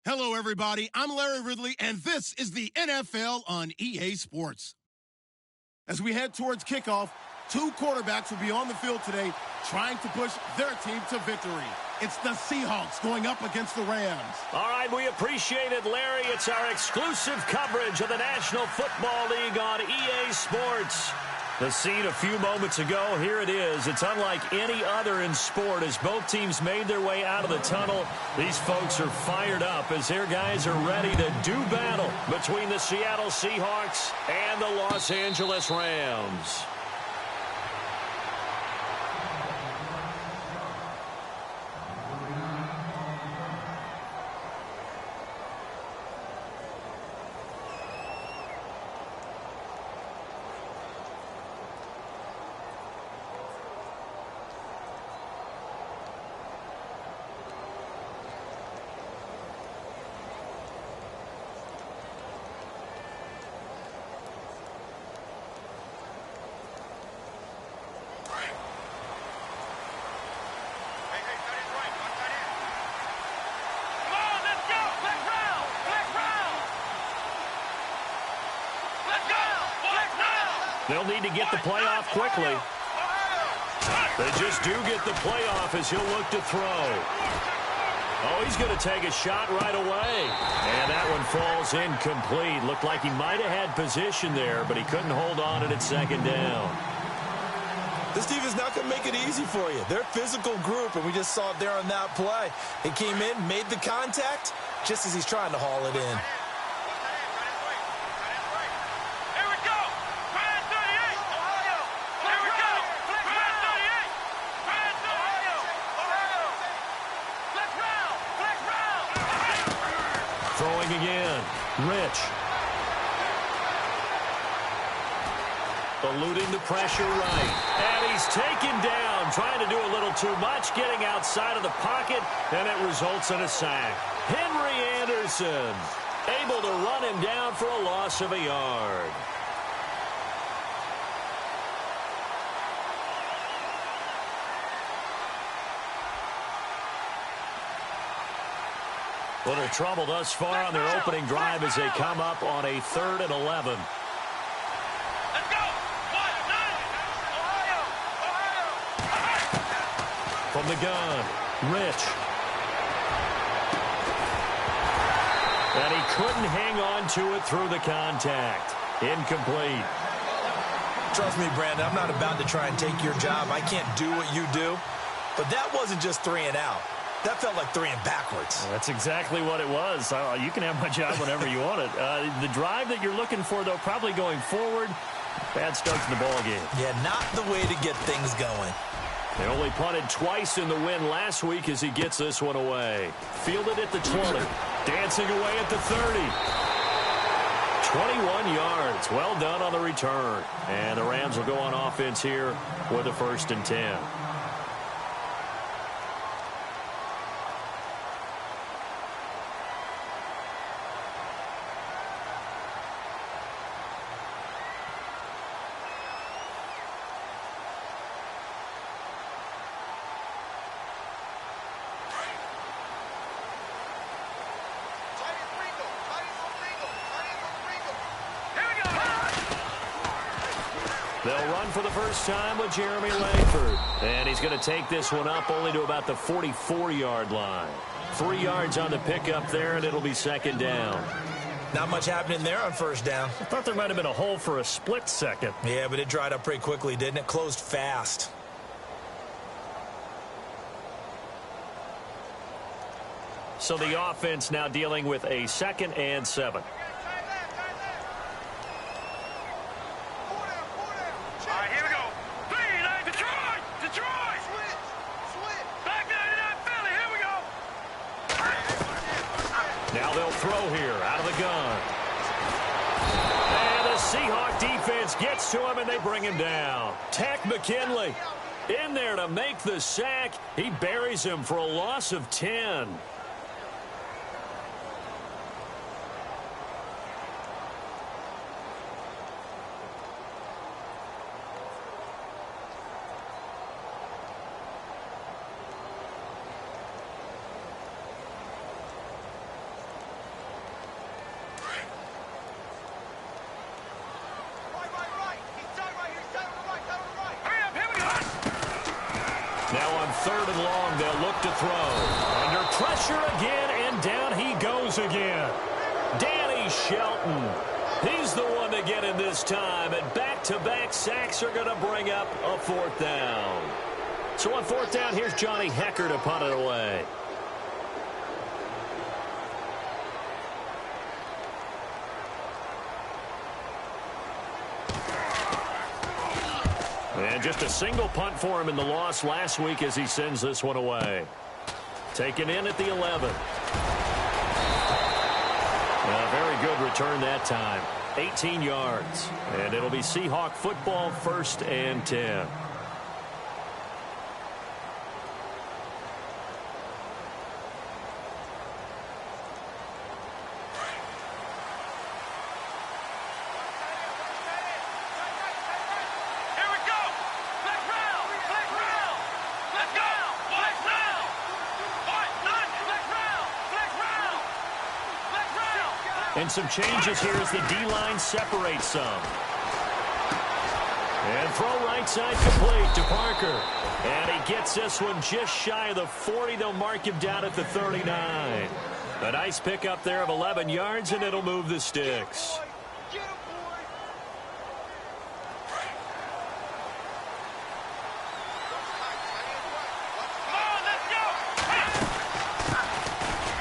Hello, everybody. I'm Larry Ridley, and this is the NFL on EA Sports. As we head towards kickoff, two quarterbacks will be on the field today trying to push their team to victory. It's the Seahawks going up against the Rams. All right, we appreciate it, Larry. It's our exclusive coverage of the National Football League on EA Sports. The scene a few moments ago, here it is. It's unlike any other in sport as both teams made their way out of the tunnel. These folks are fired up as their guys are ready to do battle between the Seattle Seahawks and the Los Angeles Rams. They'll need to get the playoff quickly. They just do get the playoff as he'll look to throw. Oh, he's going to take a shot right away. And that one falls incomplete. Looked like he might have had position there, but he couldn't hold on at second down. This defense not going to make it easy for you. They're a physical group, and we just saw it there on that play. He came in, made the contact, just as he's trying to haul it in. Throwing again. Rich. Eluding the pressure right. And he's taken down, trying to do a little too much, getting outside of the pocket, and it results in a sack. Henry Anderson able to run him down for a loss of a yard. Little trouble thus far on their opening drive as they come up on a 3rd and 11. Let's go! Ohio! From the gun, Rich. And he couldn't hang on to it through the contact. Incomplete. Trust me, Brandon, I'm not about to try and take your job. I can't do what you do. But that wasn't just 3 and out. That felt like 3 and backwards. That's exactly what it was. You can have my job whenever you want it. The drive that you're looking for, though, probably going forward, bad start to the ball game. Yeah, not the way to get things going. They only punted twice in the win last week as he gets this one away. Fielded at the 20. Dancing away at the 30. 21 yards. Well done on the return. And the Rams will go on offense here with a 1st and 10. They'll run for the first time with Jeremy Langford. And he's going to take this one up only to about the 44-yard line. 3 yards on the pickup there, and it'll be 2nd down. Not much happening there on 1st down. I thought there might have been a hole for a split second. Yeah, but it dried up pretty quickly, didn't it? Closed fast. So the offense now dealing with a 2nd and 7. Now they'll throw here out of the gun. And the Seahawk defense gets to him, and they bring him down. Tech McKinley in there to make the sack. He buries him for a loss of 10. third and long. They'll look to throw. Under pressure again, and down he goes again. Danny Shelton. He's the one to get in this time, and back-to-back sacks are going to bring up a fourth down. So on fourth down, here's Johnny Hecker to punt it away. And just a single punt for him in the loss last week as he sends this one away. Taken in at the 11. A very good return that time. 18 yards. And it'll be Seahawk football, 1st and 10. And some changes here as the D-line separates some. And throw right side complete to Parker. And he gets this one just shy of the 40. They'll mark him down at the 39. A nice pickup there of 11 yards, and it'll move the sticks.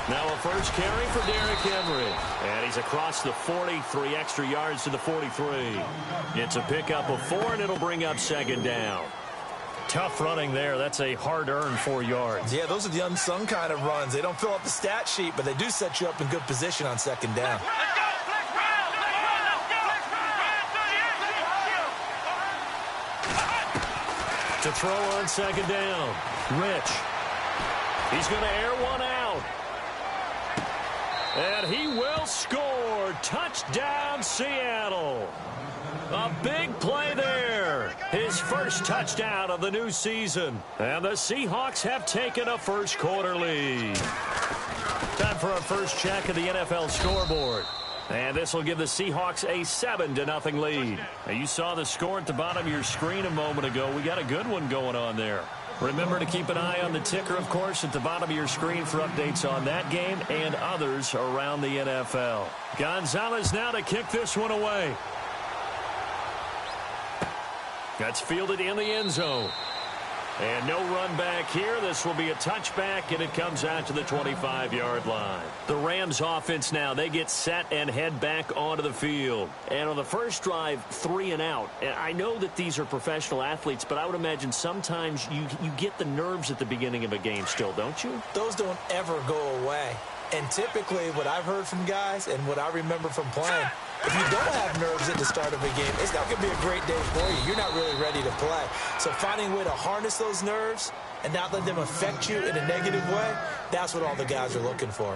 Now a first carry for Derrick Henry. And he's across the 40, 3 extra yards to the 43. It's a pickup of 4, and it'll bring up 2nd down. Tough running there. That's a hard-earned 4 yards. Yeah, those are the unsung kind of runs. They don't fill up the stat sheet, but they do set you up in good position on 2nd down. To throw on 2nd down. Rich. He's going to air one out. And he will score. Touchdown, Seattle. A big play there. His first touchdown of the new season. And the Seahawks have taken a first-quarter lead. Time for our first check of the NFL scoreboard. And this will give the Seahawks a 7-0 lead. Now, you saw the score at the bottom of your screen a moment ago. We got a good one going on there. Remember to keep an eye on the ticker, of course, at the bottom of your screen for updates on that game and others around the NFL. Gonzalez now to kick this one away. That's fielded in the end zone. And no run back here. This will be a touchback, and it comes out to the 25-yard line. The Rams offense now, they get set and head back onto the field. And on the first drive, 3 and out. And I know that these are professional athletes, but I would imagine sometimes you get the nerves at the beginning of a game still, don't you? Those don't ever go away. And typically what I've heard from guys and what I remember from playing, if you don't have nerves at the start of a game, it's not going to be a great day for you. You're not really ready to play. So finding a way to harness those nerves and not let them affect you in a negative way, that's what all the guys are looking for.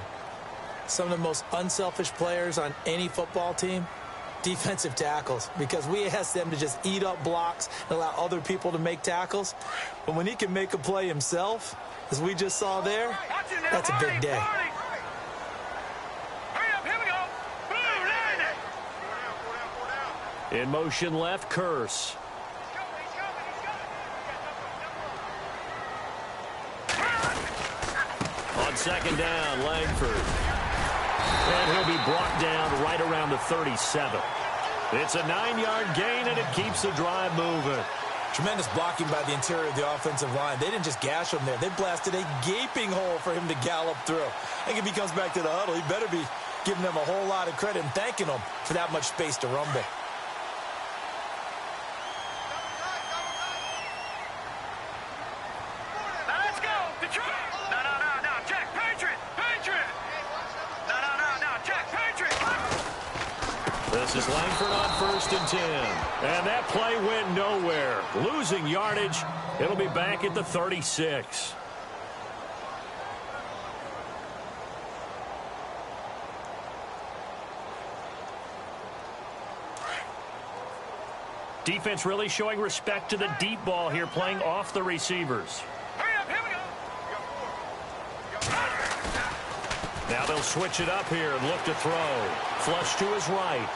Some of the most unselfish players on any football team, defensive tackles, because we ask them to just eat up blocks and allow other people to make tackles. But when he can make a play himself, as we just saw there, that's a big day. In motion left, Curse. On 2nd down, Langford. And he'll be brought down right around the 37. It's a 9-yard gain, and it keeps the drive moving. Tremendous blocking by the interior of the offensive line. They didn't just gash him there. They blasted a gaping hole for him to gallop through. I think if he comes back to the huddle, he better be giving them a whole lot of credit and thanking them for that much space to rumble. This is Langford on 1st and 10. And that play went nowhere. Losing yardage. It'll be back at the 36. Defense really showing respect to the deep ball here, playing off the receivers. Now they'll switch it up here and look to throw. Flush to his right.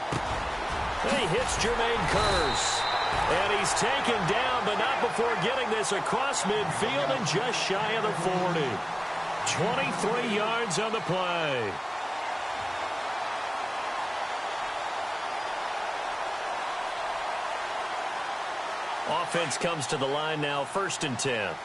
And he hits Jermaine Kearse. And he's taken down, but not before getting this across midfield and just shy of the 40. 23 yards on the play. Offense comes to the line now, 1st and 10.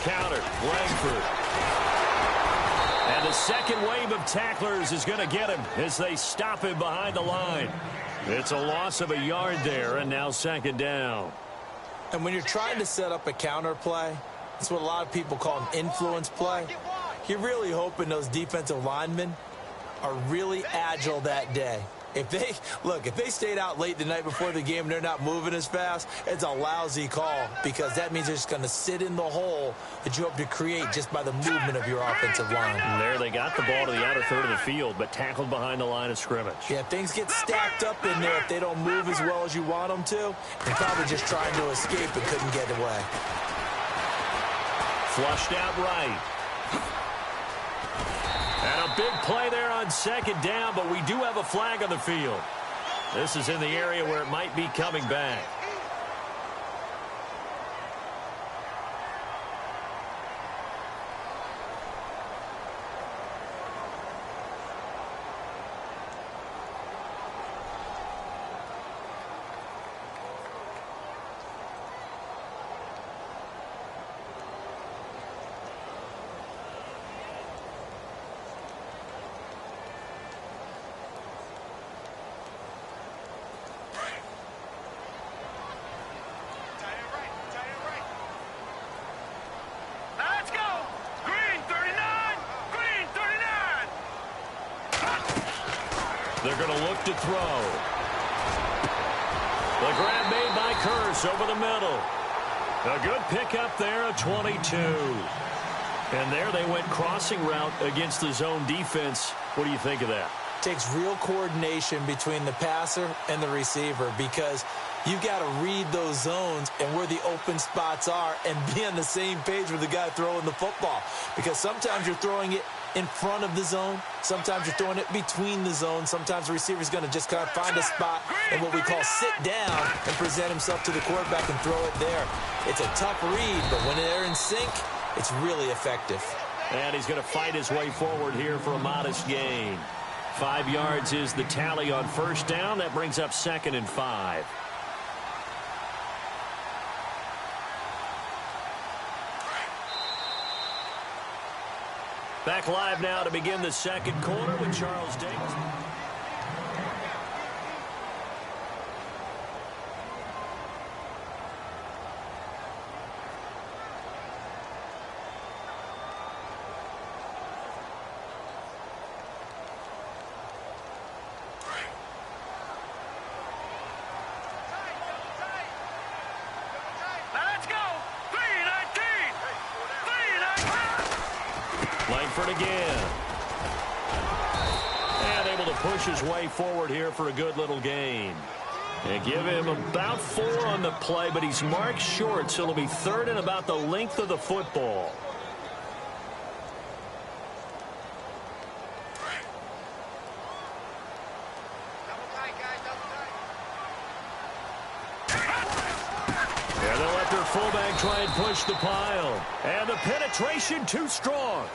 Counter, Langford. And the second wave of tacklers is going to get him as they stop him behind the line. It's a loss of a yard there, and now 2nd down. And when you're trying to set up a counter play, that's what a lot of people call an influence play. You're really hoping those defensive linemen are really agile that day. If they stayed out late the night before the game and they're not moving as fast, it's a lousy call because that means they're just going to sit in the hole that you hope to create just by the movement of your offensive line. And there they got the ball to the outer third of the field, but tackled behind the line of scrimmage. Yeah, things get stacked up in there if they don't move as well as you want them to. They're probably just trying to escape and couldn't get away. Flushed out right. And a big play there on 2nd down, but we do have a flag on the field. This is in the area where it might be coming back. They're going to look to throw. The grab made by Curse over the middle. A good pickup there, a 22. And there they went crossing route against the zone defense. What do you think of that? Takes real coordination between the passer and the receiver because you've got to read those zones and where the open spots are and be on the same page with the guy throwing the football. Because sometimes you're throwing it in front of the zone. Sometimes you're throwing it between the zones. Sometimes the receiver's going to just kind of find a spot and what we call sit down and present himself to the quarterback and throw it there. It's a tough read, but when they're in sync, it's really effective. And he's going to fight his way forward here for a modest gain. 5 yards is the tally on 1st down. That brings up 2nd and 5. Back live now to begin the 2nd quarter with Charles Davis. Langford again. And able to push his way forward here for a good little gain. And give him about 4 on the play, but he's marked short, so it'll be 3rd and about the length of the football. And they'll let their fullback try and push the pile. And the penetration too strong.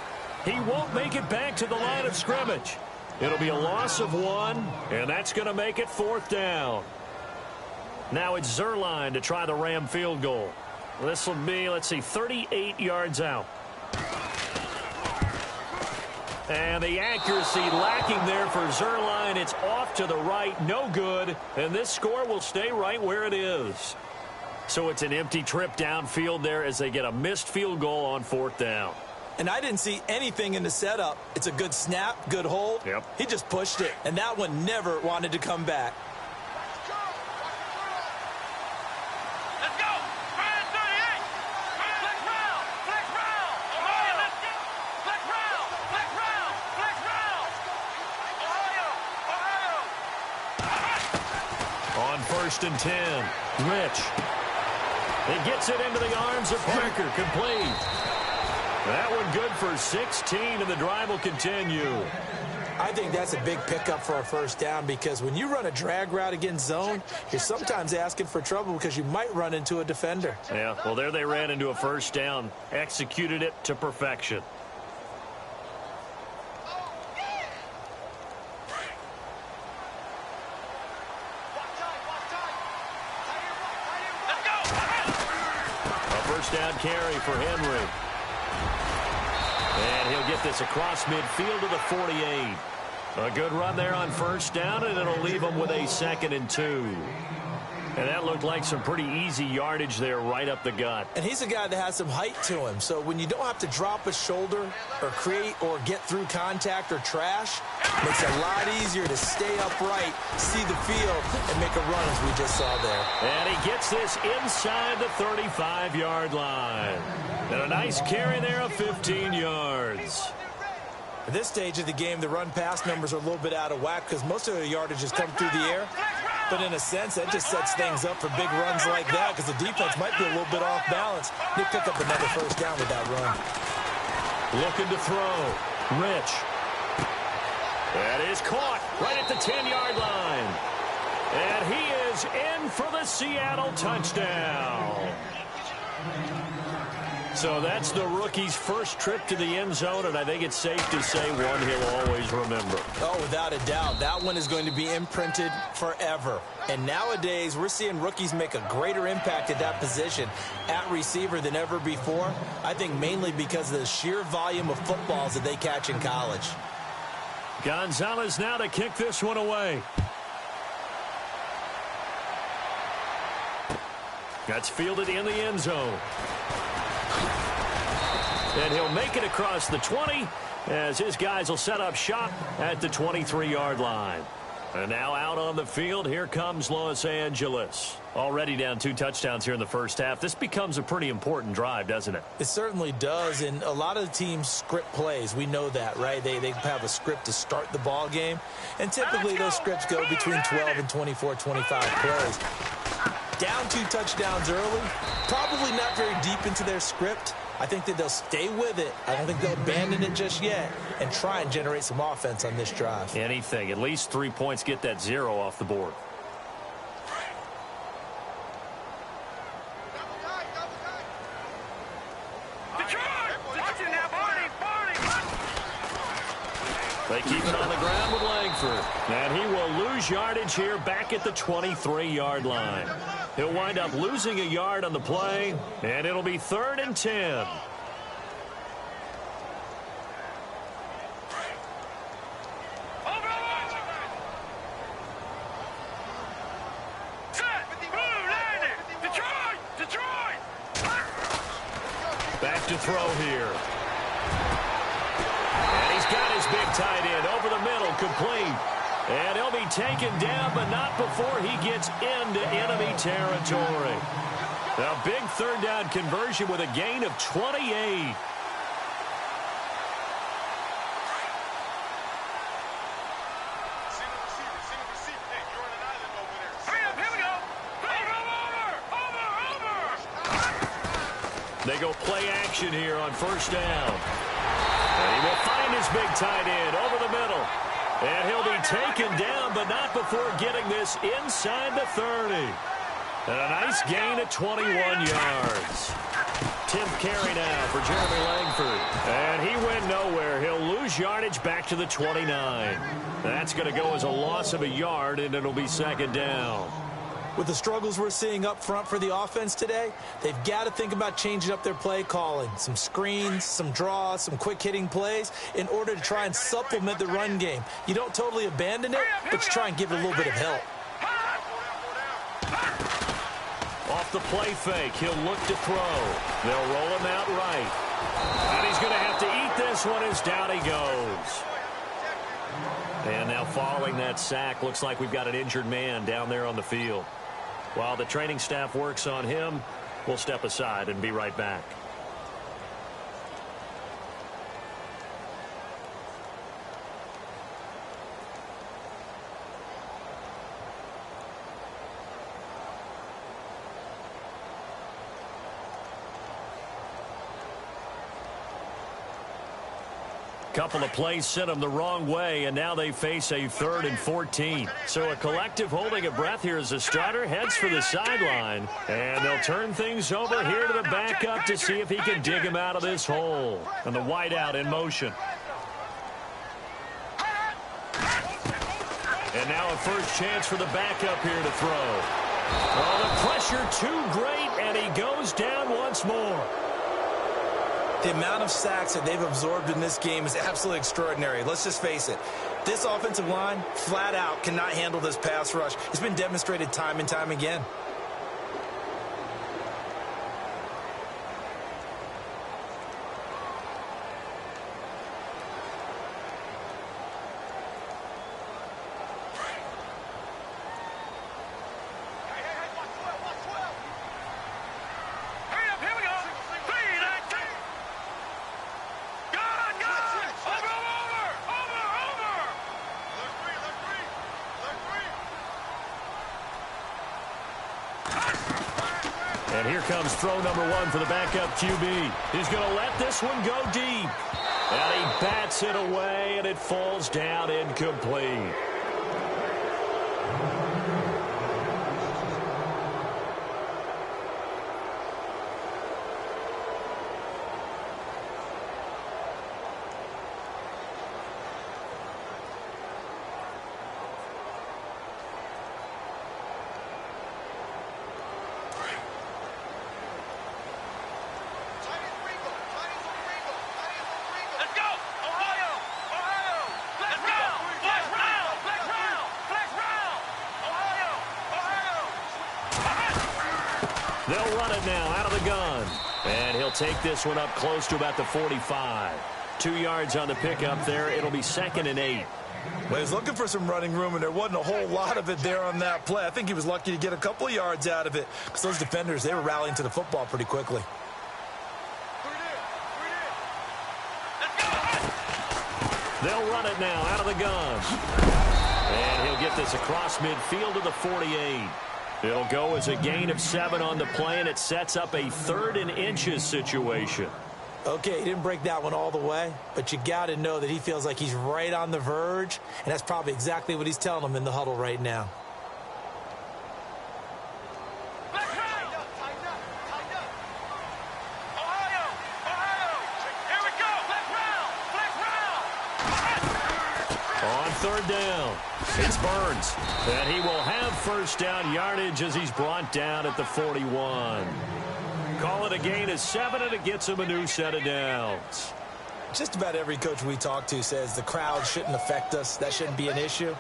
He won't make it back to the line of scrimmage. It'll be a loss of 1, and that's going to make it 4th down. Now it's Zerline to try the Ram field goal. This will be, let's see, 38 yards out. And the accuracy lacking there for Zerline. It's off to the right, no good, and this score will stay right where it is. So it's an empty trip downfield there as they get a missed field goal on 4th down. And I didn't see anything in the setup. It's a good snap, good hold. Yep. He just pushed it, and that one never wanted to come back. Let's go! Brian 38! Flex round! Flex round! Ohio, let's go! Flex round! Flex round! Flex round! Ohio! On 1st and 10, Rich. He gets it into the arms of Parker. Complete. That one good for 16, and the drive will continue. I think that's a big pickup for a first down because when you run a drag route against zone, you're sometimes asking for trouble because you might run into a defender. Yeah, well, there they ran into a first down. Executed it to perfection. A first down carry for Henry. And he'll get this across midfield to the 48. A good run there on first down, and it'll leave him with a 2nd and 2. And that looked like some pretty easy yardage there right up the gut. And he's a guy that has some height to him. So when you don't have to drop a shoulder or create or get through contact or trash, it makes it a lot easier to stay upright, see the field, and make a run as we just saw there. And he gets this inside the 35-yard line. And a nice carry there of 15 yards. At this stage of the game, the run-pass numbers are a little bit out of whack because most of the yardage has come through the air. But in a sense, that just sets things up for big runs like that because the defense might be a little bit off balance. They pick up another first down with that run. Looking to throw. Rich. That is caught right at the 10-yard line. And he is in for the Seattle touchdown. So that's the rookie's first trip to the end zone, and I think it's safe to say one he'll always remember. Oh, without a doubt. That one is going to be imprinted forever. And nowadays, we're seeing rookies make a greater impact at that position at receiver than ever before. I think mainly because of the sheer volume of footballs that they catch in college. Gonzalez now to kick this one away. That's fielded in the end zone. And he'll make it across the 20 as his guys will set up shop at the 23-yard line. And now out on the field, here comes Los Angeles. Already down 2 touchdowns here in the first half. This becomes a pretty important drive, doesn't it? It certainly does, and a lot of the teams script plays. We know that, right? They have a script to start the ball game, and typically those scripts go between 12 and 24, 25 plays. Down 2 touchdowns early, probably not very deep into their script. I think that they'll stay with it. I don't think they'll abandon it just yet and try and generate some offense on this drive. Anything. At least 3 points, get that 0 off the board. They keep it on the ground with Langford. And he will lose yardage here back at the 23-yard line. He'll wind up losing a yard on the play, and it'll be 3rd and 10. Back to throw here. And he's got his big tight end over the middle, complete. And he'll be taken down, but not before he gets into enemy territory. A big 3rd down conversion with a gain of 28. They go play action here on first down. And he will find his big tight end over the middle. And he'll be taken down, but not before getting this inside the 30. And a nice gain of 21 yards. 10th carry now for Jeremy Langford. And he went nowhere. He'll lose yardage back to the 29. That's going to go as a loss of a yard, and it'll be 2nd down. With the struggles we're seeing up front for the offense today, they've got to think about changing up their play calling. Some screens, some draws, some quick-hitting plays in order to try and supplement the run game. You don't totally abandon it, but you try and give it a little bit of help. Off the play fake, he'll look to throw. They'll roll him out right. And he's going to have to eat this one as down he goes. And now following that sack, looks like we've got an injured man down there on the field. While the training staff works on him, we'll step aside and be right back. Couple of plays sent them the wrong way, and now they face a 3rd and 14. So a collective holding of breath here as the starter heads for the sideline. And they'll turn things over here to the backup to see if he can dig him out of this hole. And the wideout in motion. And now a first chance for the backup here to throw. Oh, the pressure too great, and he goes down once more. The amount of sacks that they've absorbed in this game is absolutely extraordinary. Let's just face it. This offensive line, flat out, cannot handle this pass rush. It's been demonstrated time and time again. And here comes throw number 1 for the backup QB. He's going to let this one go deep. And he bats it away, and it falls down incomplete. They'll run it now out of the gun. And he'll take this one up close to about the 45. 2 yards on the pickup there. It'll be 2nd and 8. Well, he was looking for some running room, and there wasn't a whole lot of it there on that play. I think he was lucky to get a couple of yards out of it because those defenders, they were rallying to the football pretty quickly. They'll run it now out of the gun. And he'll get this across midfield to the 48. It'll go as a gain of 7 on the play, and it sets up a 3rd and inches situation. Okay, he didn't break that one all the way, but you got to know that he feels like he's right on the verge, and that's probably exactly what he's telling them in the huddle right now. On 3rd down, it's Burns. And he will have first down yardage as he's brought down at the 41. Call it a gain of 7, and it gets him a new set of downs. Just about every coach we talk to says the crowd shouldn't affect us. That shouldn't be an issue.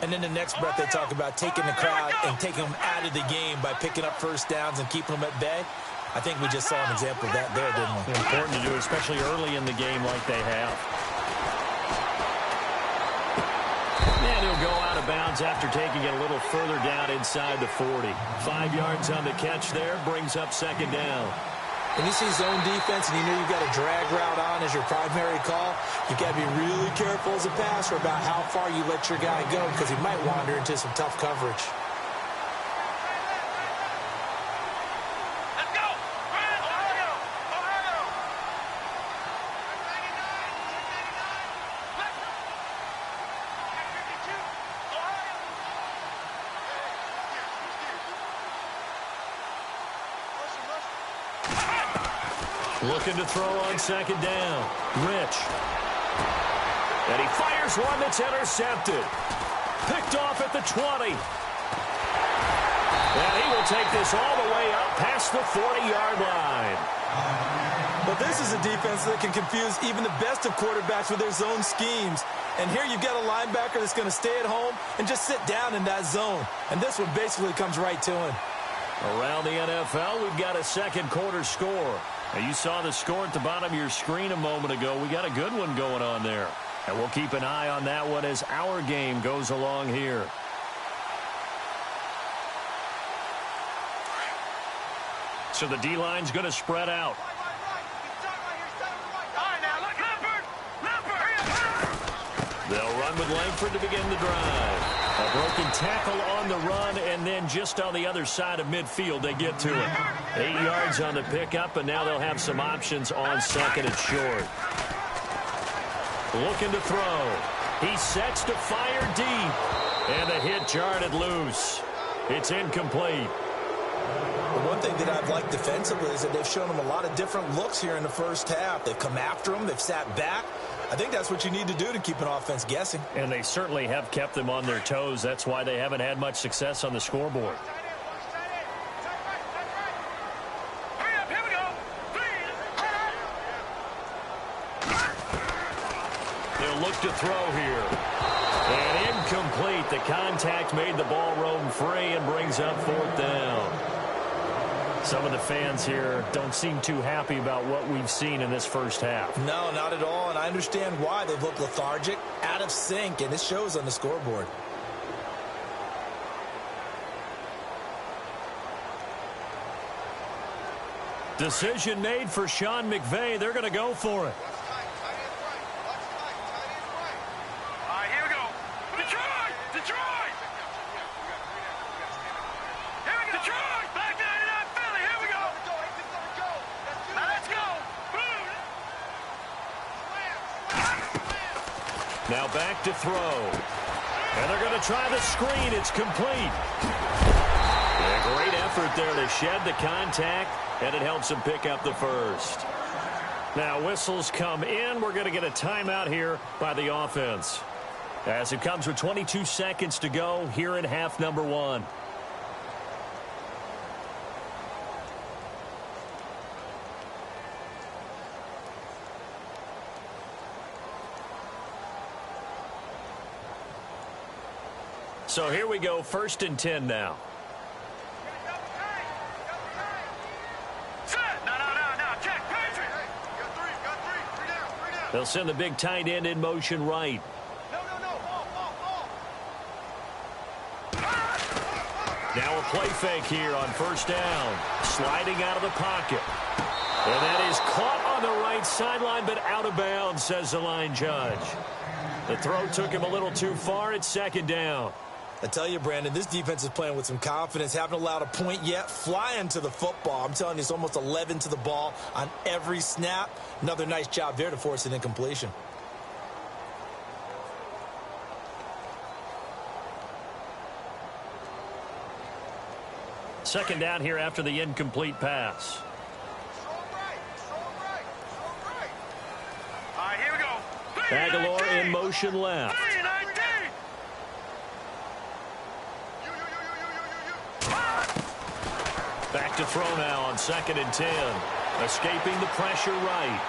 And then the next breath they talk about taking the crowd and taking them out of the game by picking up first downs and keeping them at bay. I think we just saw an example of that there, didn't we? Important to do, especially early in the game like they have. And he'll go out of bounds after taking it a little further down inside the 40. 5 yards on the catch there, brings up 2nd down. When you see zone defense and you know you've got a drag route on as your primary call, you've got to be really careful as a passer about how far you let your guy go because he might wander into some tough coverage. Looking to throw on 2nd down. Rich. And he fires one that's intercepted. Picked off at the 20. And he will take this all the way up past the 40-yard line. But this is a defense that can confuse even the best of quarterbacks with their zone schemes. And here you've got a linebacker that's going to stay at home and just sit down in that zone. And this one basically comes right to him. Around the NFL, we've got a 2nd quarter score. Now, you saw the score at the bottom of your screen a moment ago. We got a good one going on there. And we'll keep an eye on that one as our game goes along here. So the D-line's going to spread out. They'll run with Langford to begin the drive. A broken tackle on the run, and then just on the other side of midfield, they get to it. 8 yards on the pickup, and now they'll have some options on 2nd and short. Looking to throw. He sets to fire deep. And the hit jarred it loose. It's incomplete. The one thing that I've liked defensively is that they've shown him a lot of different looks here in the first half. They've come after him. They've sat back. I think that's what you need to do to keep an offense guessing. And they certainly have kept them on their toes. That's why they haven't had much success on the scoreboard. They'll look to throw here. And incomplete. The contact made the ball roam free and brings up 4th down. Some of the fans here don't seem too happy about what we've seen in this first half. No, not at all, and I understand why. They've looked lethargic, out of sync, and it shows on the scoreboard. Decision made for Sean McVay. They're going to go for it. All right, here we go. Detroit! Detroit! Here we go. Detroit! Back 99 Philly. Here we go. Now let's go. Boom. Now back to throw. And they're going to try the screen. It's complete. A great effort there to shed the contact, and it helps him pick up the first. Now whistles come in. We're going to get a timeout here by the offense, as it comes with 22 seconds to go here in half number 1. So here we go, 1st and 10 now. They'll send the big tight end in motion right. Now a play fake here on 1st down. Sliding out of the pocket. And that is caught on the right sideline, but out of bounds, says the line judge. The throw took him a little too far. It's 2nd down. I tell you, Brandon, this defense is playing with some confidence. Haven't allowed a point yet. Flying to the football. I'm telling you, it's almost 11 to the ball on every snap. Another nice job there to force an incompletion. Second down here after the incomplete pass. All right, here we go. Aguilar in motion left. Back to throw now on 2nd and 10. Escaping the pressure right.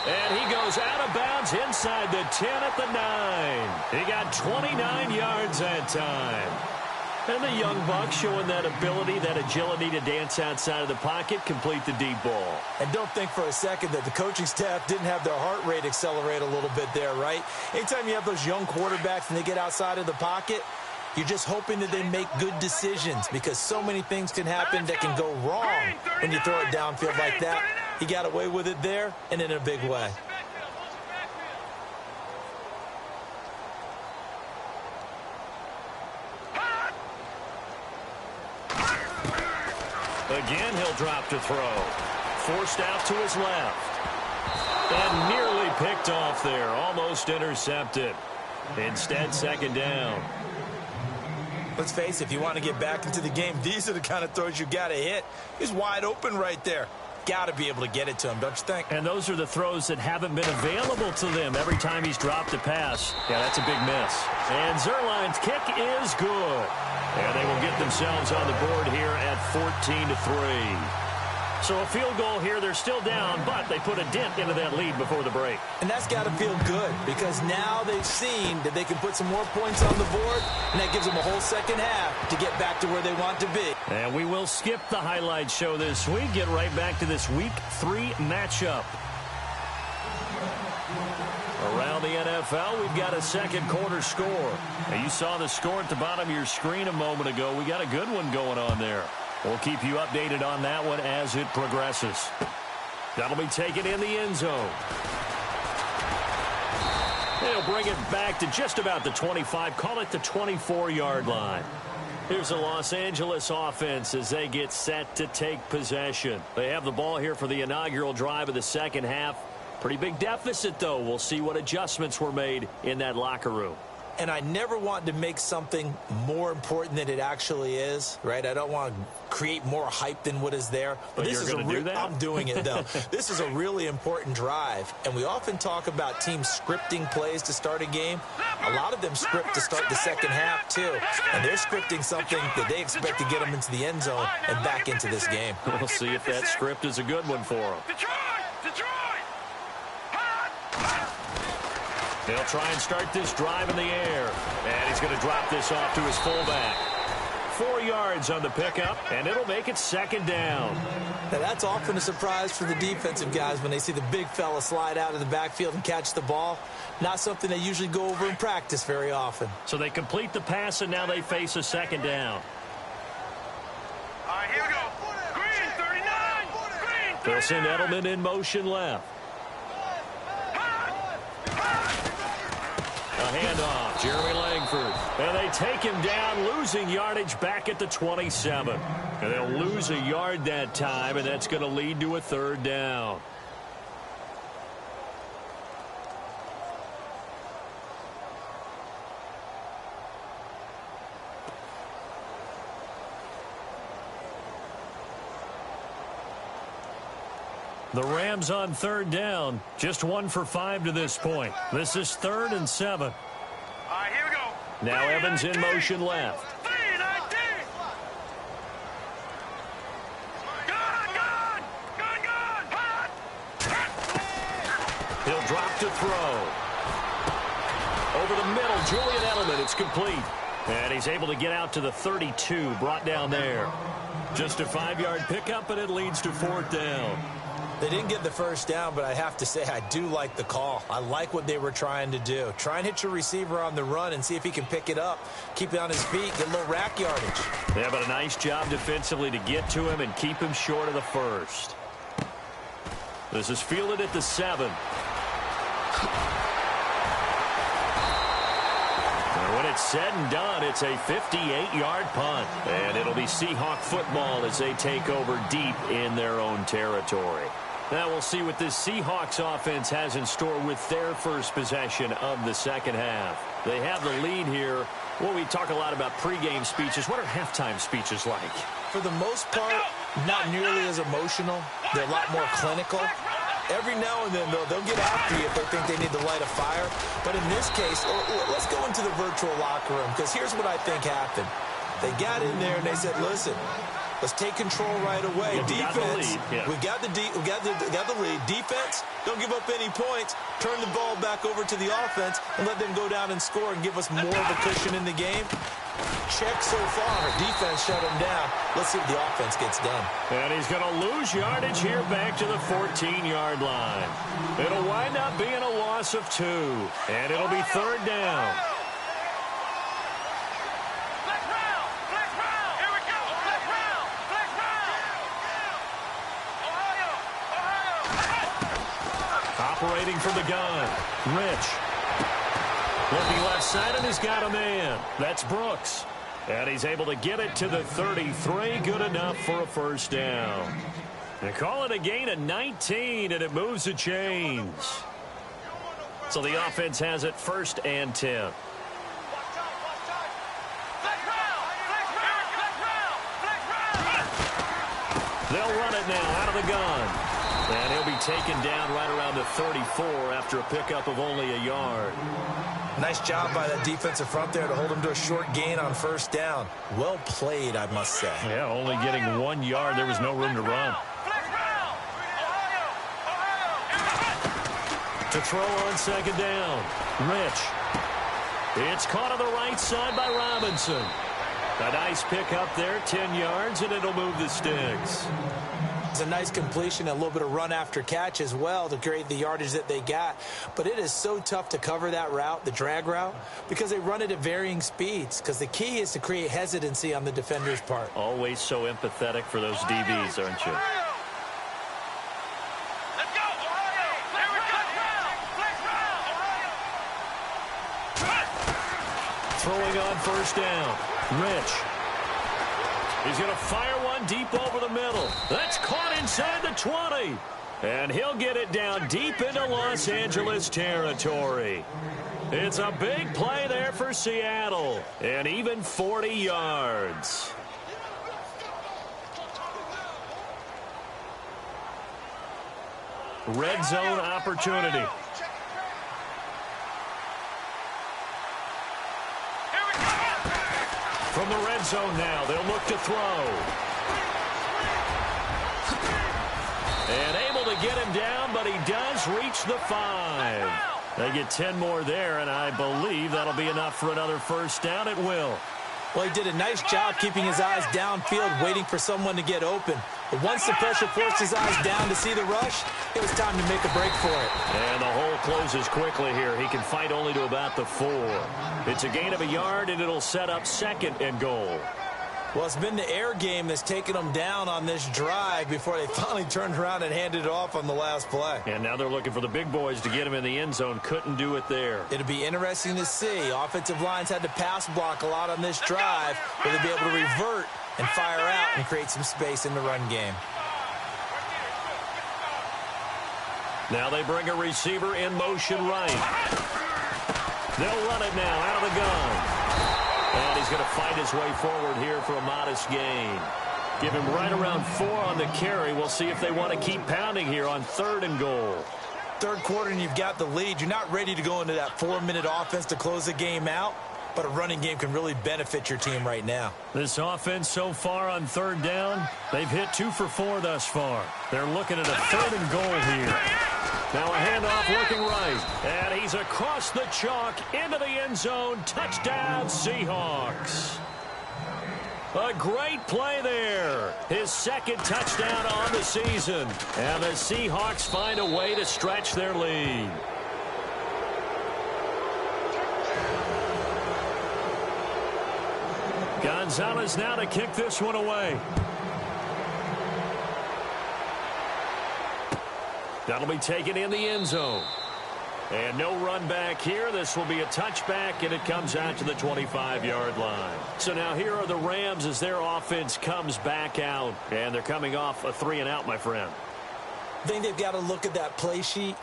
And he goes out of bounds inside the 10 at the 9. He got 29 yards that time. And the young buck showing that ability, that agility to dance outside of the pocket, complete the deep ball. And don't think for a second that the coaching staff didn't have their heart rate accelerate a little bit there, right? Anytime you have those young quarterbacks and they get outside of the pocket, you're just hoping that they make good decisions, because so many things can happen that can go wrong when you throw it downfield like that. He got away with it there and in a big way. Again, he'll drop to throw. Forced out to his left. And nearly picked off there. Almost intercepted. Instead, 2nd down. Let's face it, if you want to get back into the game, these are the kind of throws you got to hit. He's wide open right there. Got to be able to get it to him, don't you think? And those are the throws that haven't been available to them every time he's dropped a pass. Yeah, that's a big miss. And Zerline's kick is good. And they will get themselves on the board here at 14-3. So a field goal here. They're still down, but they put a dent into that lead before the break. And that's got to feel good, because now they've seen that they can put some more points on the board, and that gives them a whole second half to get back to where they want to be. And we will skip the highlight show this week. Get right back to this Week 3 matchup. Around the NFL, we've got a second quarter score. Now, you saw the score at the bottom of your screen a moment ago. We got a good one going on there. We'll keep you updated on that one as it progresses. That'll be taken in the end zone. They'll bring it back to just about the 25, call it the 24-yard line. Here's the Los Angeles offense as they get set to take possession. They have the ball here for the inaugural drive of the second half. Pretty big deficit, though. We'll see what adjustments were made in that locker room. And I never want to make something more important than it actually is, right? I don't want to create more hype than what is there. But this is going to do that? I'm doing it, though. This is a really important drive. And we often talk about teams scripting plays to start a game. A lot of them script to start the second half, too. And they're scripting something that they expect to get them into the end zone and back into this game. We'll see if that script is a good one for them. They'll try and start this drive in the air. And he's going to drop this off to his fullback. 4 yards on the pickup, and it'll make it second down. Now, that's often a surprise for the defensive guys when they see the big fella slide out of the backfield and catch the ball. Not something they usually go over in practice very often. So they complete the pass, and now they face a second down. All right, here we go. Green, 39. Green, 39. They'll send Edelman in motion left. A handoff, Jeremy Langford. And they take him down, losing yardage back at the 27. And they'll lose a yard that time, and that's going to lead to a third down. The Rams on third down, just 1 for 5 to this point. This is 3rd and 7. All right, here we go. Now Evans in motion left. 3-19. Gun. He'll drop to throw. Over the middle, Julian Edelman, it's complete. And he's able to get out to the 32, brought down there. Just a 5-yard pickup, and it leads to 4th down. They didn't get the first down, but I have to say I do like the call. I like what they were trying to do. Try and hit your receiver on the run and see if he can pick it up. Keep it on his feet, get a little rack yardage. Yeah, but a nice job defensively to get to him and keep him short of the first. This is fielded at the 7. And when it's said and done, it's a 58-yard punt. And it'll be Seahawk football as they take over deep in their own territory. Now we'll see what this Seahawks offense has in store with their first possession of the second half. They have the lead here. Well, we talk a lot about pregame speeches. What are halftime speeches like? For the most part, not nearly as emotional. They're a lot more clinical. Every now and then, they'll get after you if they think they need to light a fire. But in this case, let's go into the virtual locker room, because here's what I think happened. They got in there and they said, listen, let's take control right away. Defense, we got the lead. Defense, don't give up any points. Turn the ball back over to the offense and let them go down and score and give us more of a cushion in the game. Check so far. Defense shut him down. Let's see what the offense gets done. And he's going to lose yardage here back to the 14-yard line. It'll wind up being a loss of 2. And it'll be 3rd down. Operating from the gun, Rich. Looking left side, and he's got a man. That's Brooks. And he's able to get it to the 33. Good enough for a first down. They call it a gain of 19, and it moves the chains. So the offense has it 1st and 10. They'll run it now out of the gun. And he'll be taken down right around the 34 after a pickup of only a yard. Nice job by that defensive front there to hold him to a short gain on 1st down. Well played, I must say. Yeah, only getting 1 yard. There was no room to run. To throw on 2nd down. Rich. It's caught on the right side by Robinson. A nice pickup there, 10 yards, and it'll move the sticks. It's a nice completion, a little bit of run after catch as well to create the yardage that they got. But it is so tough to cover that route, the drag route, because they run it at varying speeds. Because the key is to create hesitancy on the defender's part. Always so empathetic for those DBs, aren't you? Let's go, Ohio! Throwing on 1st down. Rich. He's going to fire one deep over the middle. That's caught inside the 20. And he'll get it down deep into Los Angeles territory. It's a big play there for Seattle. And even 40 yards. Red zone opportunity. From the red zone now, they'll look to throw. And able to get him down, but he does reach the 5. They get 10 more there, and I believe that'll be enough for another first down. It will. Well, he did a nice job keeping his eyes downfield, waiting for someone to get open. But once the pressure forced his eyes down to see the rush, it was time to make a break for it. And the hole closes quickly here. He can fight only to about the 4. It's a gain of a yard, and it'll set up 2nd and goal. Well, it's been the air game that's taken them down on this drive before they finally turned around and handed it off on the last play. And now they're looking for the big boys to get him in the end zone. Couldn't do it there. It'll be interesting to see. Offensive lines had to pass block a lot on this drive. Will they be able to revert and fire out and create some space in the run game? Now they bring a receiver in motion right. They'll run it now out of the gun. And he's going to fight his way forward here for a modest gain. Give him right around 4 on the carry. We'll see if they want to keep pounding here on 3rd and goal. Third quarter and you've got the lead. You're not ready to go into that 4-minute offense to close the game out, but a running game can really benefit your team right now. This offense so far on 3rd down, they've hit 2 for 4 thus far. They're looking at a 3rd and goal here. Now a handoff working right. And he's across the chalk into the end zone. Touchdown, Seahawks. A great play there. His 2nd touchdown on the season. And the Seahawks find a way to stretch their lead. Gonzalez now to kick this one away. That'll be taken in the end zone. And no run back here. This will be a touchback, and it comes out to the 25-yard line. So now here are the Rams as their offense comes back out. And they're coming off a 3-and-out, my friend. I think they've got to look at that play sheet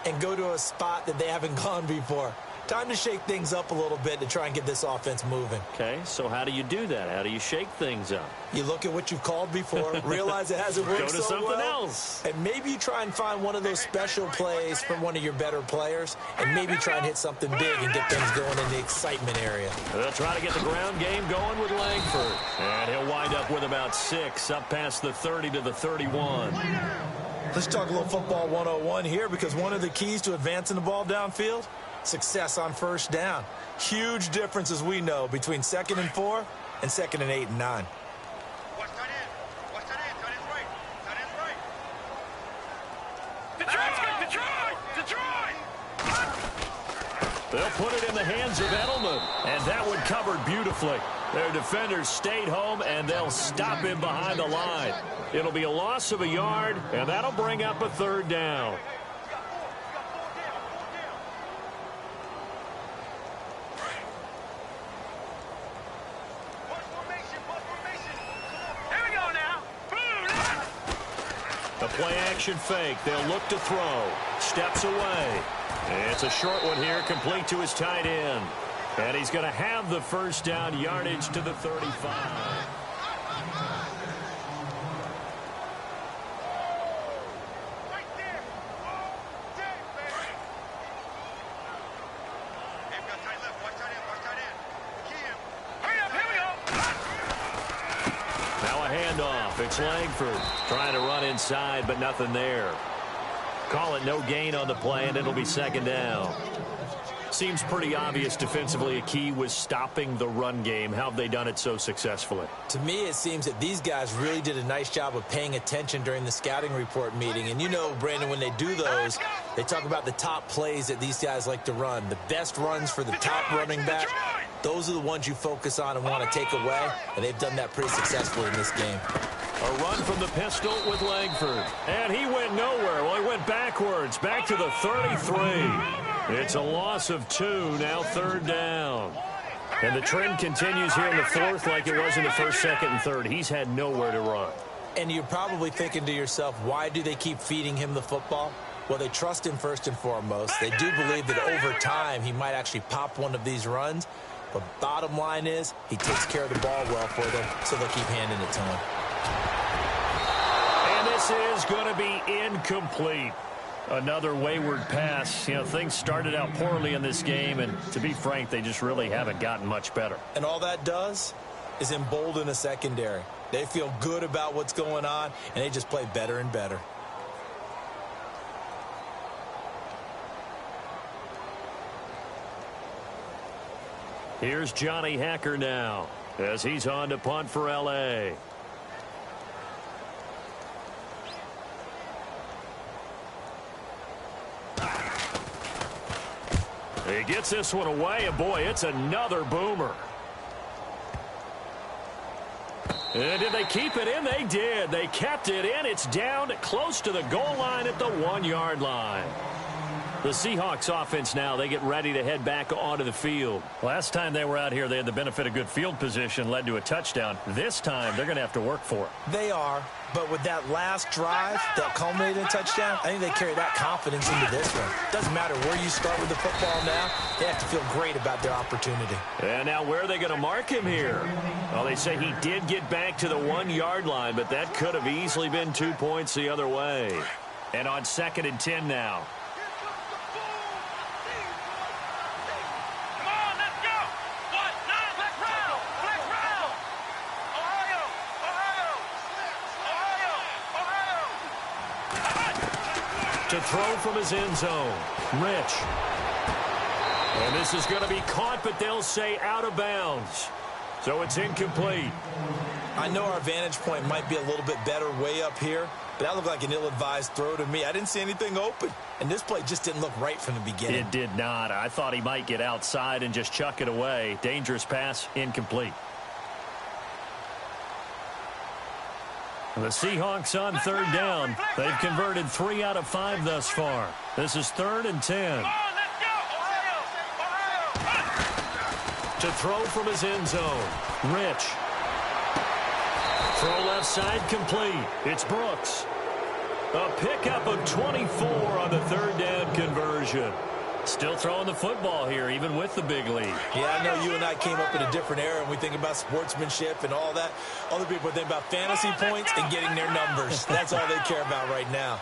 and go to a spot that they haven't gone before. Time to shake things up a little bit to try and get this offense moving. Okay, so how do you do that? How do you shake things up? You look at what you've called before, realize it hasn't worked so well. Go to something else. And maybe you try and find one of those special plays from one of your better players, and maybe try and hit something big and get things going in the excitement area. They'll try to get the ground game going with Langford. And he'll wind up with about 6, up past the 30 to the 31. Let's talk a little football 101 here, because one of the keys to advancing the ball downfield, success on first down. Huge difference, as we know, between 2nd and 4 and 2nd and 8 and 9. Watch that in. Watch that in. That is right. That is right. Detroit! They'll put it in the hands of Edelman. And that one covered beautifully. Their defenders stayed home, and they'll stop him behind the line. It'll be a loss of a yard, and that'll bring up a 3rd down. The play-action fake. They'll look to throw. Steps away. It's a short one here, complete to his tight end. And he's going to have the first down, yardage to the 35. It's Langford trying to run inside, but nothing there. Call it no gain on the play, and it'll be 2nd down. Seems pretty obvious defensively a key was stopping the run game. How have they done it so successfully? To me, it seems that these guys really did a nice job of paying attention during the scouting report meeting. And you know, Brandon, when they do those, they talk about the top plays that these guys like to run. The best runs for the top running back, those are the ones you focus on and want to take away. And they've done that pretty successfully in this game. A run from the pistol with Langford. And he went nowhere. Well, he went backwards, back to the 33. It's a loss of 2, now 3rd down. And the trend continues here in the 4th like it was in the 1st, 2nd, and 3rd. He's had nowhere to run. And you're probably thinking to yourself, why do they keep feeding him the football? Well, they trust him first and foremost. They do believe that over time he might actually pop one of these runs. But bottom line is he takes care of the ball well for them, so they'll keep handing it to him. And this is going to be incomplete. Another wayward pass. You know, things started out poorly in this game, and to be frank, they just really haven't gotten much better. And all that does is embolden a secondary. They feel good about what's going on, and they just play better and better. Here's Johnny Hacker now as he's on to punt for L.A. He gets this one away, and boy, it's another boomer. And did they keep it in? They did. They kept it in. It's down close to the goal line at the 1-yard line. The Seahawks offense now, they get ready to head back onto the field. Last time they were out here, they had the benefit of good field position, led to a touchdown. This time, they're going to have to work for it. They are, but with that last drive that culminated in a touchdown, I think they carry that confidence into this one. Doesn't matter where you start with the football now, they have to feel great about their opportunity. And now where are they going to mark him here? Well, they say he did get back to the 1-yard line, but that could have easily been 2 points the other way. And on 2nd and 10 now. To throw from his end zone, Rich. And this is going to be caught, but they'll say out of bounds. So it's incomplete. I know our vantage point might be a little bit better way up here, but that looked like an ill-advised throw to me. I didn't see anything open, and this play just didn't look right from the beginning. It did not. I thought he might get outside and just chuck it away. Dangerous pass, incomplete. The Seahawks on 3rd down. They've converted 3 out of 5 thus far. This is 3rd and 10. To throw from his end zone, Rich. Throw left side complete. It's Brooks. A pickup of 24 on the 3rd down conversion. Still throwing the football here, even with the big lead. Yeah, I know you and I came up in a different era, and we think about sportsmanship and all that. Other people think about fantasy points and getting their numbers. That's all they care about right now.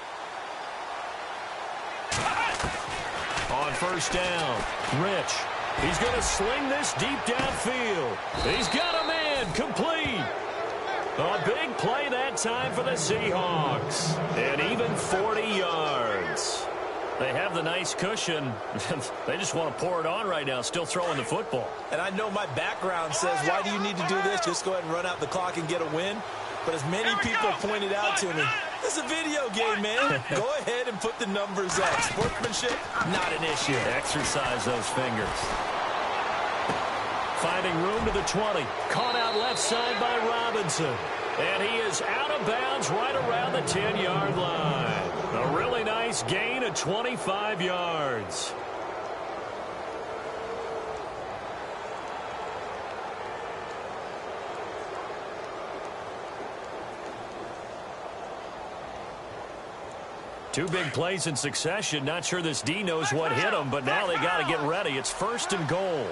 On 1st down, Rich. He's going to sling this deep downfield. He's got a man, complete. A big play that time for the Seahawks. And even 40 yards. They have the nice cushion. They just want to pour it on right now, still throwing the football. And I know my background says, why do you need to do this? Just go ahead and run out the clock and get a win. But as many people pointed out to me, this is a video game, man. Go ahead and put the numbers up. Sportsmanship, not an issue. Exercise those fingers. Finding room to the 20. Caught out left side by Robinson. And he is out of bounds right around the 10-yard line. A really nice gain of 25 yards. Two big plays in succession. Not sure this D knows what hit him, but now they got to get ready. It's 1st and goal.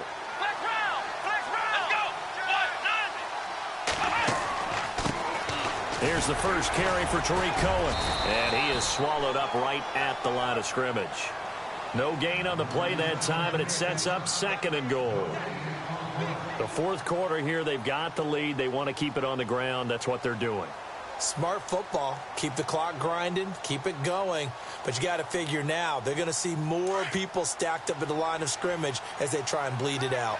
Here's the first carry for Tariq Cohen. And he is swallowed up right at the line of scrimmage. No gain on the play that time, and it sets up 2nd and goal. The 4th quarter here, they've got the lead. They want to keep it on the ground. That's what they're doing. Smart football. Keep the clock grinding. Keep it going. But you got to figure now, they're going to see more people stacked up at the line of scrimmage as they try and bleed it out.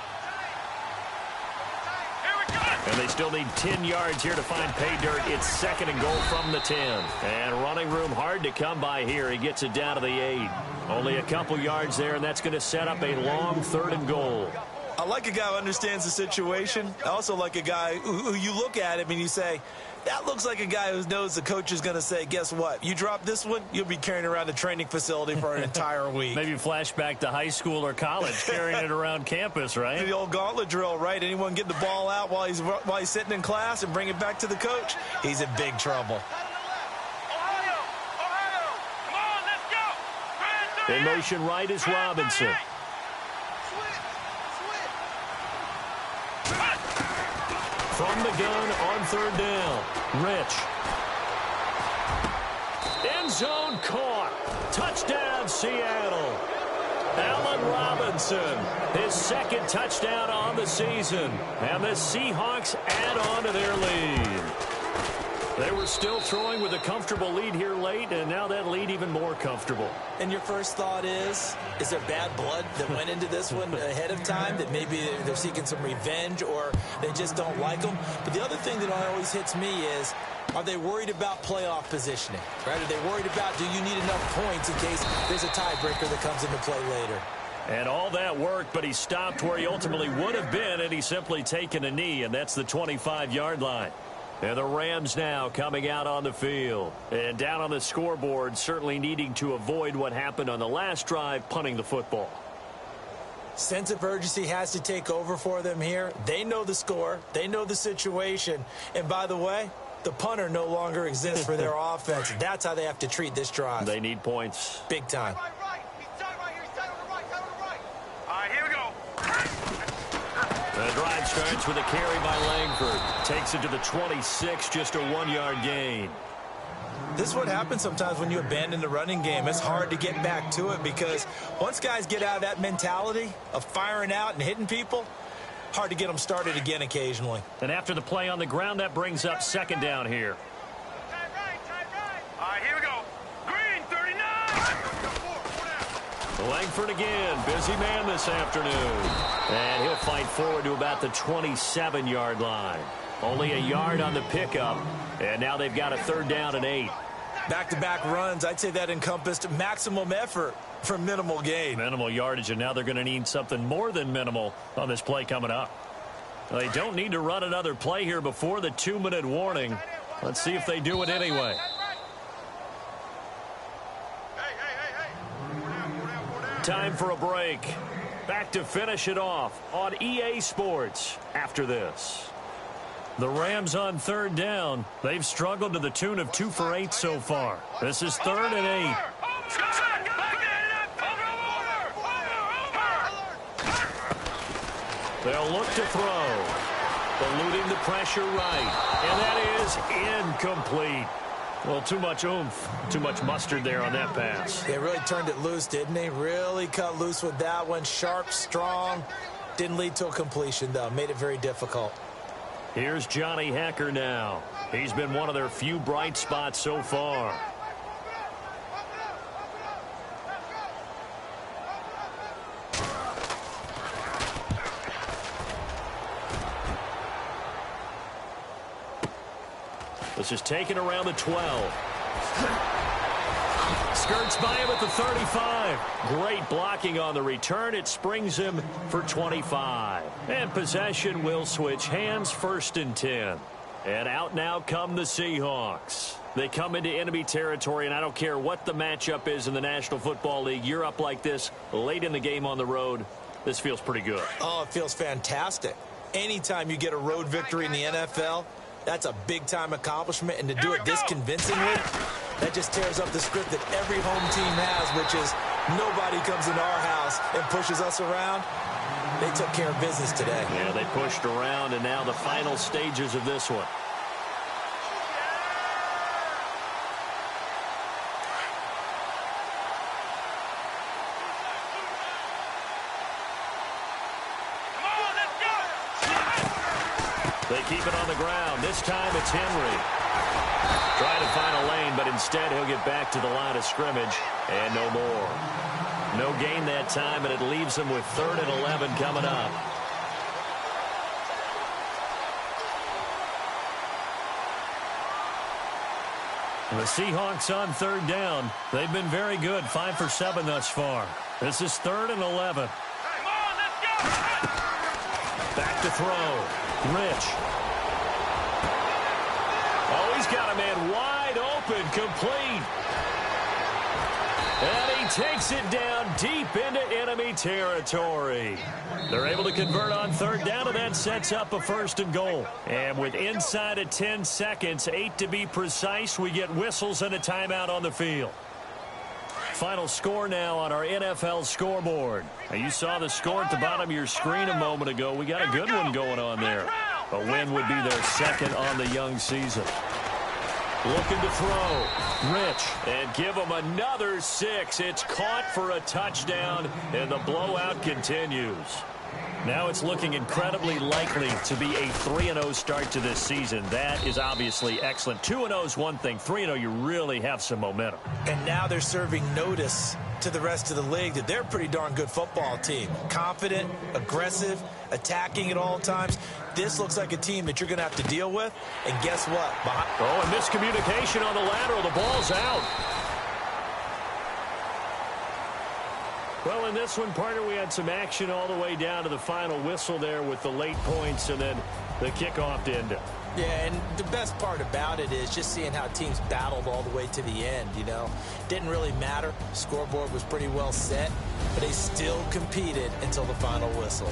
And they still need 10 yards here to find pay dirt. It's 2nd and goal from the 10. And running room hard to come by here. He gets it down to the 8. Only a couple yards there, and that's going to set up a long 3rd and goal. I like a guy who understands the situation. I also like a guy who you look at him and you say, That looks like a guy who knows the coach is going to say, guess what? You drop this one, you'll be carrying around the training facility for an entire week. Maybe flashback to high school or college, carrying it around campus, right? The old gauntlet drill, right? Anyone get the ball out while he's sitting in class and bring it back to the coach? He's in big trouble. In motion right is Robinson. From the gun on third down, Rich. End zone caught. Touchdown, Seattle. Allen Robinson, his second touchdown on the season. And the Seahawks add on to their lead. They were still throwing with a comfortable lead here late, and now that lead even more comfortable. And your first thought is there bad blood that went into this one ahead of time, that maybe they're seeking some revenge or they just don't like them? But the other thing that always hits me is, are they worried about playoff positioning? Right? Are they worried about, do you need enough points in case there's a tiebreaker that comes into play later? And all that worked, but he stopped where he ultimately would have been, and he's simply taken a knee, and that's the 25-yard line. And the Rams now coming out on the field. And down on the scoreboard, certainly needing to avoid what happened on the last drive, punting the football. Sense of urgency has to take over for them here. They know the score. They know the situation. And by the way, the punter no longer exists for their offense. That's how they have to treat this drive. They need points. Big time. The drive starts with a carry by Langford. Takes it to the 26, just a 1-yard gain. This is what happens sometimes when you abandon the running game. It's hard to get back to it because once guys get out of that mentality of firing out and hitting people, hard to get them started again occasionally. And after the play on the ground, that brings up second down here. All right, here we go. Green, 39. Langford again, busy man this afternoon. And he'll fight forward to about the 27-yard line. Only a yard on the pickup, and now they've got a third down and 8. Back-to-back runs, I'd say that encompassed maximum effort for minimal gain. Minimal yardage, and now they're going to need something more than minimal on this play coming up. They don't need to run another play here before the 2-minute warning. Let's see if they do it anyway. Time for a break. Back to finish it off on EA Sports after this. The Rams on third down. They've struggled to the tune of 2 for 8 so far. This is 3rd and 8. They'll look to throw. Eluding the pressure right. And that is incomplete. Well, too much oomph, too much mustard there on that pass. They really turned it loose, didn't they? Really cut loose with that one. Sharp, strong. Didn't lead to a completion, though. Made it very difficult. Here's Johnny Hacker now. He's been one of their few bright spots so far. This is taken around the 12. Skirts by him at the 35. Great blocking on the return. It springs him for 25. And possession will switch hands, 1st and 10. And out now come the Seahawks. They come into enemy territory, and I don't care what the matchup is in the National Football League. You're up like this late in the game on the road. This feels pretty good. Oh, it feels fantastic. Anytime you get a road victory in the NFL, that's a big-time accomplishment, and to do it this convincingly, that just tears up the script that every home team has, which is nobody comes into our house and pushes us around. They took care of business today. Yeah, they pushed around, and now the final stages of this one. They keep it on the ground. This time it's Henry. Trying to find a lane, but instead he'll get back to the line of scrimmage and no more. No gain that time, and it leaves them with 3rd and 11 coming up. The Seahawks on 3rd down. They've been very good, 5 for 7 thus far. This is 3rd and 11. Back to throw. Rich. got a man wide open, complete. And he takes it down deep into enemy territory. They're able to convert on third down, and that sets up a 1st and goal. And with inside of 10 seconds, 8 to be precise, we get whistles and a timeout on the field. Final score now on our NFL scoreboard. Now, you saw the score at the bottom of your screen a moment ago. We got a good one going on there. A win would be their 2nd on the young season. Looking to throw. Rich. And give him another 6. It's caught for a touchdown, and the blowout continues. Now it's looking incredibly likely to be a 3-0 start to this season. That is obviously excellent. 2-0 is one thing. 3-0, you really have some momentum. And now they're serving notice to the rest of the league that they're a pretty darn good football team. Confident, aggressive, attacking at all times. This looks like a team that you're going to have to deal with. And guess what? Oh, and miscommunication on the lateral. The ball's out. Well, in this one, partner, we had some action all the way down to the final whistle there with the late points and then the kickoff to end it. Yeah, and the best part about it is just seeing how teams battled all the way to the end, you know. Didn't really matter. Scoreboard was pretty well set, but they still competed until the final whistle.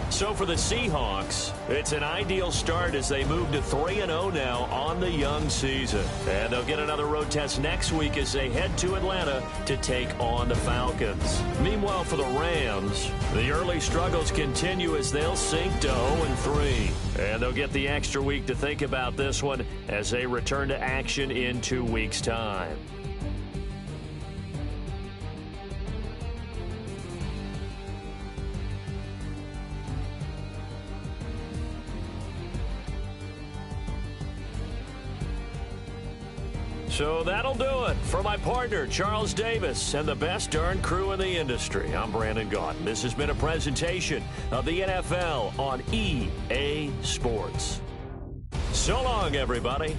So for the Seahawks, it's an ideal start as they move to 3-0 now on the young season. And they'll get another road test next week as they head to Atlanta to take on the Falcons. Meanwhile, for the Rams, the early struggles continue as they'll sink to 0-3. And they'll get the extra week to think about this one as they return to action in 2 weeks' time. So that'll do it for my partner, Charles Davis, and the best darn crew in the industry. I'm Brandon Gaudin. This has been a presentation of the NFL on EA Sports. So long, everybody.